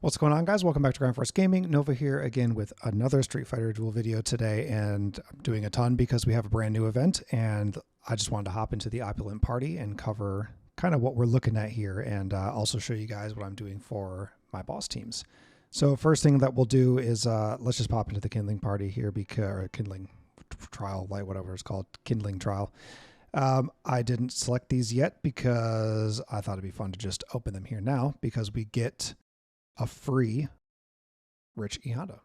What's going on, guys? Welcome back to Ground Force Gaming. Nova here again with another Street Fighter Duel video today, and I'm doing a ton because we have a brand new event, and I just wanted to hop into the Opulent party and cover kind of what we're looking at here, and also show you guys what I'm doing for my boss teams. So first thing that we'll do is let's just pop into the kindling party here, because or kindling trial, light, whatever it's called, kindling trial. I didn't select these yet because I thought it'd be fun to just open them here now, because we get a free Rich E Honda,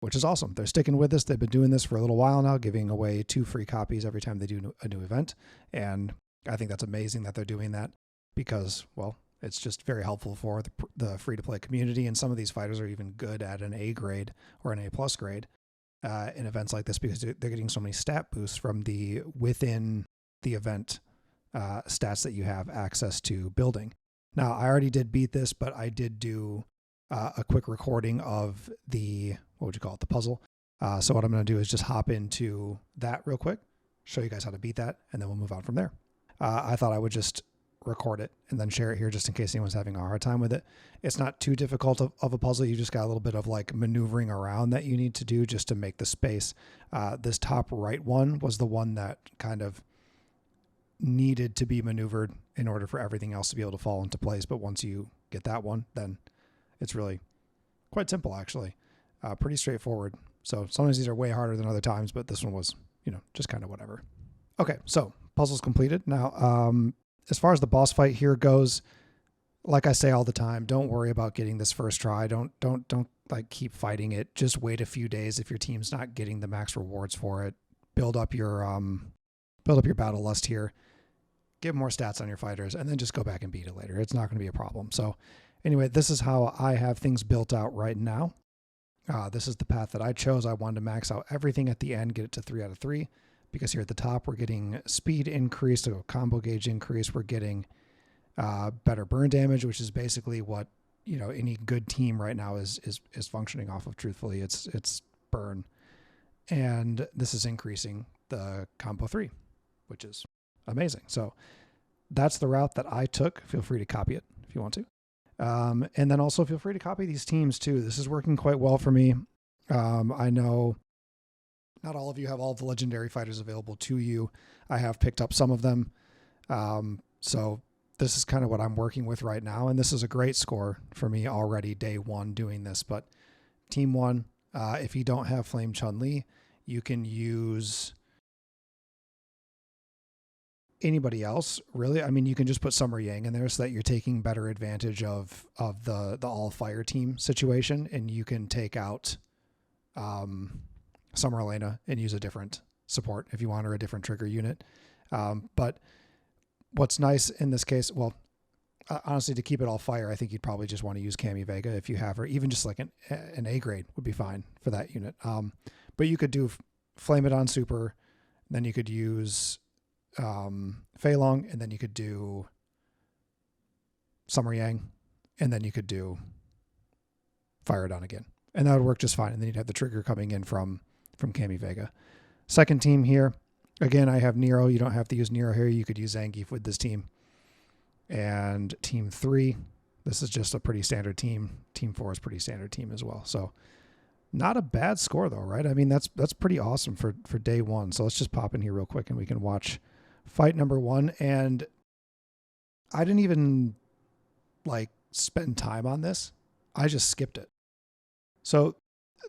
which is awesome. They're sticking with us. They've been doing this for a little while now, giving away 2 free copies every time they do a new event. And I think that's amazing that they're doing that because, well, it's just very helpful for the free-to-play community. And some of these fighters are even good at an A grade or an A plus grade in events like this, because they're getting so many stat boosts from the within the event stats that you have access to building. Now, I already did beat this, but I did do a quick recording of the, what would you call it, the puzzle. So what I'm going to do is just hop into that real quick, show you guys how to beat that, and then we'll move on from there. I thought I would just record it and then share it here just in case anyone's having a hard time with it. It's not too difficult of a puzzle. You just got a little bit of like maneuvering around that you need to do just to make the space. This top right one was the one that kind of needed to be maneuvered in order for everything else to be able to fall into place. But once you get that one, then it's really quite simple, actually. Pretty straightforward. So sometimes these are way harder than other times, but this one was, you know, just kind of whatever. Okay, so puzzle's completed. Now, as far as the boss fight here goes, like I say all the time, don't worry about getting this first try. Don't like keep fighting it. Just wait a few days if your team's not getting the max rewards for it. Build up your battle lust here. Get more stats on your fighters, and then just go back and beat it later. It's not going to be a problem. So anyway, this is how I have things built out right now. This is the path that I chose. I wanted to max out everything at the end, get it to 3 out of 3, because here at the top, we're getting speed increase, so combo gauge increase. We're getting better burn damage, which is basically what, you know, any good team right now is functioning off of. Truthfully, it's burn. And this is increasing the combo 3, which is amazing. So that's the route that I took. Feel free to copy it if you want to. And then also feel free to copy these teams too. This is working quite well for me. I know not all of you have all the legendary fighters available to you. I have picked up some of them. So this is kind of what I'm working with right now. And this is a great score for me already, day 1 doing this. But team 1, if you don't have Flame Chun-Li, you can use anybody else, really. I mean, you can just put Summer Yang in there so that you're taking better advantage of the all fire team situation, and you can take out Summer Elena and use a different support if you want, or a different trigger unit. But what's nice in this case, well, honestly, to keep it all fire, I think you'd probably just want to use Cami Vega if you have her. Even just like an A grade would be fine for that unit. But you could do Flame It on Super, then you could use Fei Long, and then you could do Summer Yang, and then you could do Fire It On again. And that would work just fine. And then you'd have the trigger coming in from Cami Vega. Second team here, again, I have Nero. You don't have to use Nero here. You could use Zangief with this team. And team 3, this is just a pretty standard team. Team 4 is pretty standard team as well. So not a bad score though, right? I mean, that's pretty awesome for day 1. So let's just pop in here real quick and we can watch fight number 1. And I didn't even like spend time on this. I just skipped it. So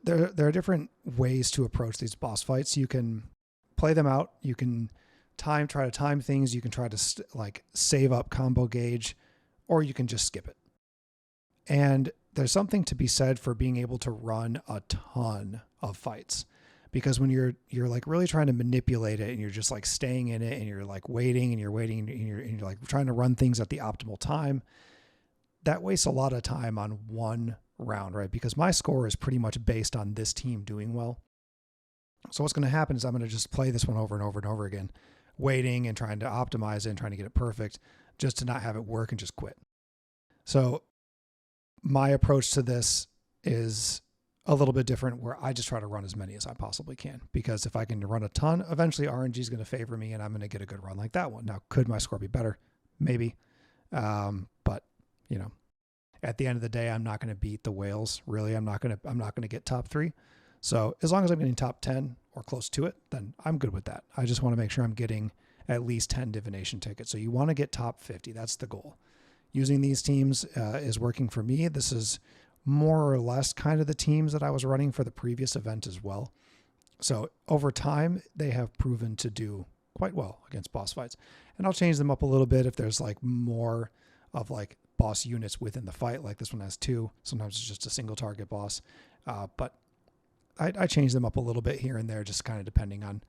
there are different ways to approach these boss fights. You can play them out. You can try to time things. You can try to like save up combo gauge, or you can just skip it. And there's something to be said for being able to run a ton of fights, because when you're like really trying to manipulate it and you're just like staying in it and you're like waiting and you're like trying to run things at the optimal time, that wastes a lot of time on one round, right? Because my score is pretty much based on this team doing well. So what's going to happen is I'm going to just play this one over and over and over again, waiting and trying to optimize it and trying to get it perfect, just to not have it work and just quit. So my approach to this is a little bit different, where I just try to run as many as I possibly can, because if I can run a ton, eventually RNG is going to favor me and I'm going to get a good run like that one. Now, could my score be better? Maybe. But, you know, at the end of the day, I'm not going to beat the whales. Really, I'm not going to get top 3. So as long as I'm getting top 10 or close to it, then I'm good with that. I just want to make sure I'm getting at least 10 divination tickets. So you want to get top 50. That's the goal. Using these teams is working for me. This is more or less kind of the teams that I was running for the previous event as well. So over time, they have proven to do quite well against boss fights. And I'll change them up a little bit if there's like more of like boss units within the fight. Like this one has 2. Sometimes it's just a single target boss. But I change them up a little bit here and there, just kind of depending on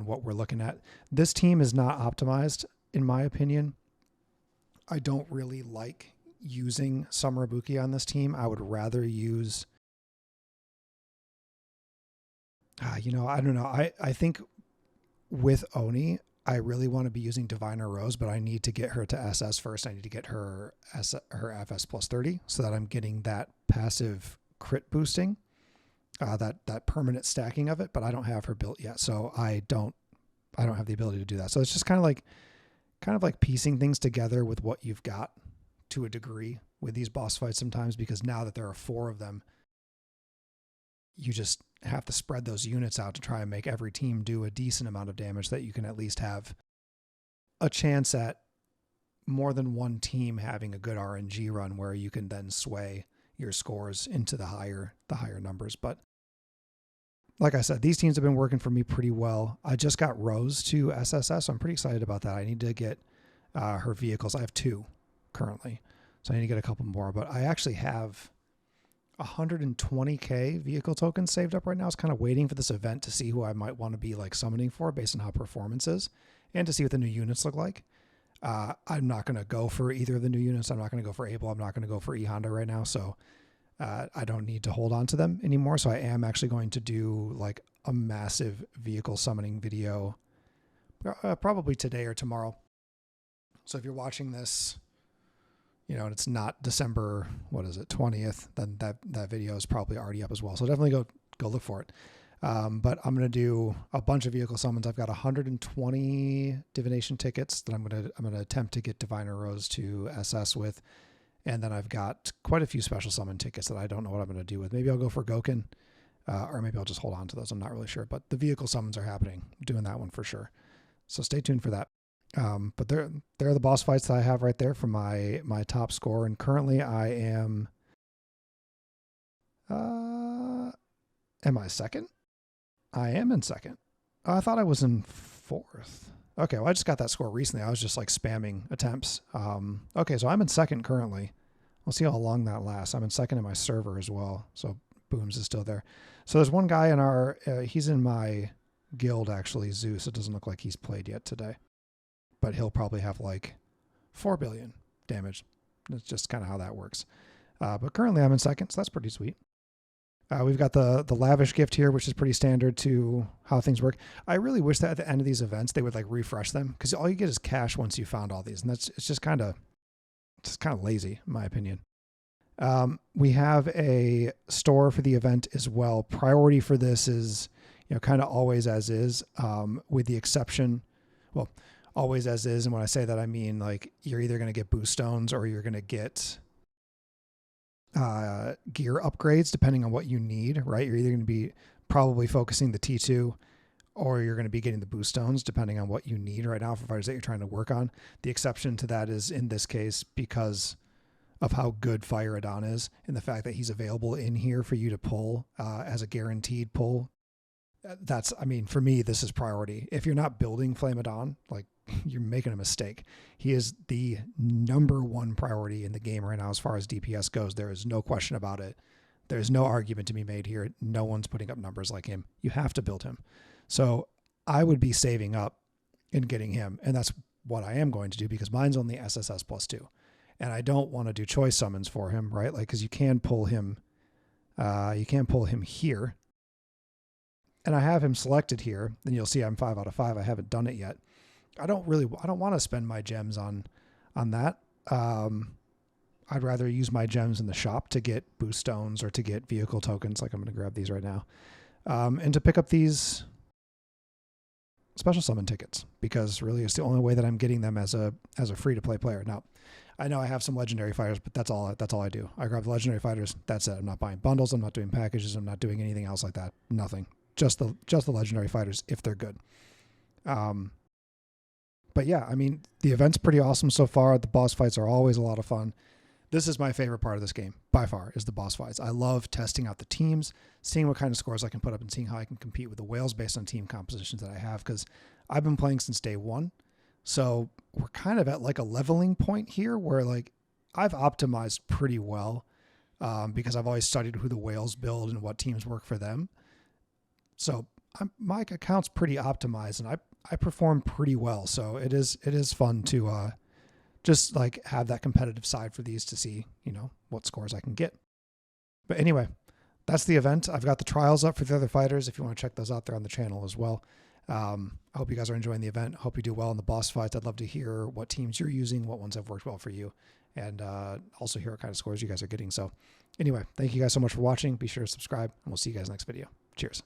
what we're looking at. This team is not optimized, in my opinion. I don't really like using Summer Ibuki on this team. I would rather use, I don't know. I think with Oni, I really want to be using Diviner Rose, but I need to get her to SS first. I need to get her FS plus 30 so that I'm getting that passive crit boosting, that permanent stacking of it, but I don't have her built yet. So I don't have the ability to do that. So it's just kind of like piecing things together with what you've got to a degree with these boss fights sometimes, because now that there are 4 of them, you just have to spread those units out to try and make every team do a decent amount of damage so that you can at least have a chance at more than one team having a good RNG run where you can then sway your scores into the higher numbers. But like I said, these teams have been working for me pretty well. I just got Rose to SSS, so I'm pretty excited about that. I need to get her vehicles. I have 2 currently, so I need to get a couple more, but I actually have 120k vehicle tokens saved up right now. I was kind of waiting for this event to see who I might want to be like summoning for based on how performance is and to see what the new units look like. I'm not going to go for either of the new units. I'm not going to go for Abel. I'm not going to go for E Honda right now. So I don't need to hold on to them anymore. So I am actually going to do like a massive vehicle summoning video probably today or tomorrow. So if you're watching this, and it's not December, 20th, then that video is probably already up as well. So definitely go look for it. But I'm going to do a bunch of vehicle summons. I've got 120 divination tickets that I'm going to attempt to get Diviner Rose to SS with. And then I've got quite a few special summon tickets that I don't know what I'm going to do with. Maybe I'll go for Goken, or maybe I'll just hold on to those. I'm not really sure, but the vehicle summons are happening. I'm doing that one for sure. So stay tuned for that. But there are the boss fights that I have right there for my top score. And currently I am, am I second? I am in second. I thought I was in 4th. Okay. Well, I just got that score recently. I was just like spamming attempts. Okay. So I'm in second currently. We'll see how long that lasts. I'm in second in my server as well. So Booms is still there. So there's one guy in he's in my guild actually, Zeus. It doesn't look like he's played yet today, but he'll probably have like 4 billion damage. That's just kind of how that works. But currently I'm in second, so that's pretty sweet. We've got the lavish gift here, which is pretty standard to how things work. I really wish that at the end of these events, they would like refresh them, because all you get is cash once you found all these. And it's just kind of lazy, in my opinion. We have a store for the event as well. Priority for this is, kind of always as is, with the exception, well, always as is. And when I say that, I mean like you're either going to get boost stones or you're going to get gear upgrades depending on what you need, right? You're either going to be probably focusing the T2 or you're going to be getting the boost stones depending on what you need right now for fighters that you're trying to work on. The exception to that is in this case because of how good Fire Adon is and the fact that he's available in here for you to pull as a guaranteed pull. For me, this is priority. If you're not building Flame Adon, like you're making a mistake. He is the #1 priority in the game right now as far as DPS goes. There is no question about it. There's no argument to be made here. No one's putting up numbers like him. You have to build him. So I would be saving up and getting him. And that's what I am going to do because mine's only SSS +2. And I don't want to do choice summons for him, right? Like, cause you can pull him here. And I have him selected here. Then you'll see I'm 5 out of 5. I haven't done it yet. I don't want to spend my gems on that. I'd rather use my gems in the shop to get boost stones or to get vehicle tokens. Like I'm going to grab these right now. And to pick up these special summon tickets because really it's the only way that I'm getting them as a free to play player. Now I know I have some legendary fighters, but that's all I do. I grab the legendary fighters. That's it. I'm not buying bundles. I'm not doing packages. I'm not doing anything else like that. Nothing. Just the legendary fighters if they're good. But yeah, I mean, the event's pretty awesome so far. The boss fights are always a lot of fun. This is my favorite part of this game, by far, is the boss fights. I love testing out the teams, seeing what kind of scores I can put up, and seeing how I can compete with the whales based on team compositions that I have, because I've been playing since day one. So we're kind of at like a leveling point here where like I've optimized pretty well because I've always studied who the whales build and what teams work for them. So my account's pretty optimized, and I perform pretty well. So it is fun to just like have that competitive side for these to see, what scores I can get. But anyway, that's the event. I've got the trials up for the other fighters if you want to check those out there on the channel as well. I hope you guys are enjoying the event. Hope you do well in the boss fights. I'd love to hear what teams you're using, what ones have worked well for you, and also hear what kind of scores you guys are getting. So anyway, thank you guys so much for watching. Be sure to subscribe, and we'll see you guys next video. Cheers.